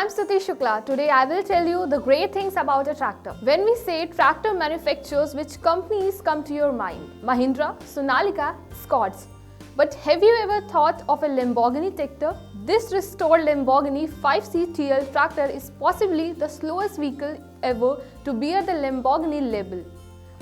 I'm Stuti Shukla. Today I will tell you the great things about a tractor. When we say tractor manufacturers, which companies come to your mind? Mahindra, Sonalika, Scotts. But have you ever thought of a Lamborghini tractor? This restored Lamborghini 5C TL tractor is possibly the slowest vehicle ever to bear the Lamborghini label.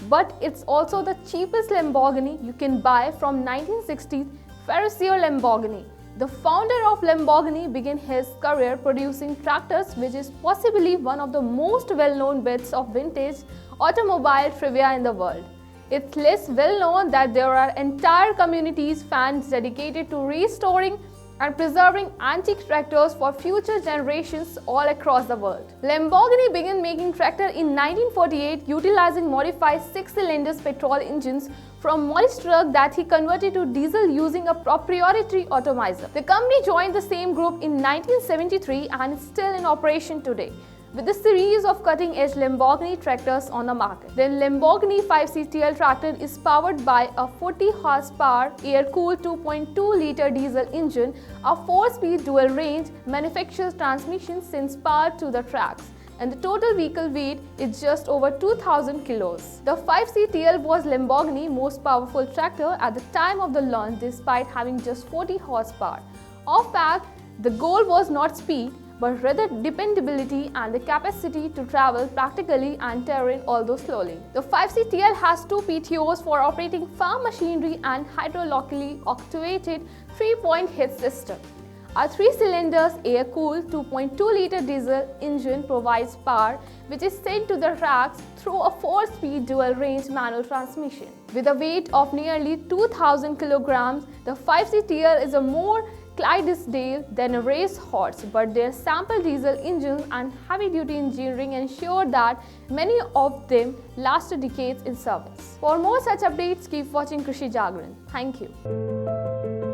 But it's also the cheapest Lamborghini you can buy from 1960s Ferruccio Lamborghini. The founder of Lamborghini began his career producing tractors, which is possibly one of the most well-known bits of vintage automobile trivia in the world. It's less well known that there are entire communities fans dedicated to restoring and preserving antique tractors for future generations all across the world. Lamborghini began making tractors in 1948 utilizing modified 6-cylinder petrol engines from Morris truck that he converted to diesel using a proprietary atomizer. The company joined the same group in 1973 and is still in operation today, with a series of cutting-edge Lamborghini tractors on the market. The Lamborghini 5C TL tractor is powered by a 40 horsepower air-cooled 2.2-liter diesel engine, a 4-speed dual-range manufactured transmission sends power to the tracks, and the total vehicle weight is just over 2,000 kilos. The 5C TL was Lamborghini's most powerful tractor at the time of the launch despite having just 40 horsepower. Of fact, the goal was not speed, but rather dependability and the capacity to travel practically and terrain although slowly. The 5C TL has two PTOs for operating farm machinery and hydraulically actuated 3-point hit system. A 3-cylinder air-cooled 2.2-liter diesel engine provides power which is sent to the tracks through a 4-speed dual-range manual transmission. With a weight of nearly 2,000 kilograms, the 5C TL is a more Clydesdale than a race horse, but their sample diesel engines and heavy-duty engineering ensure that many of them last decades in service. For more such updates, keep watching Krishi Jagran. Thank you.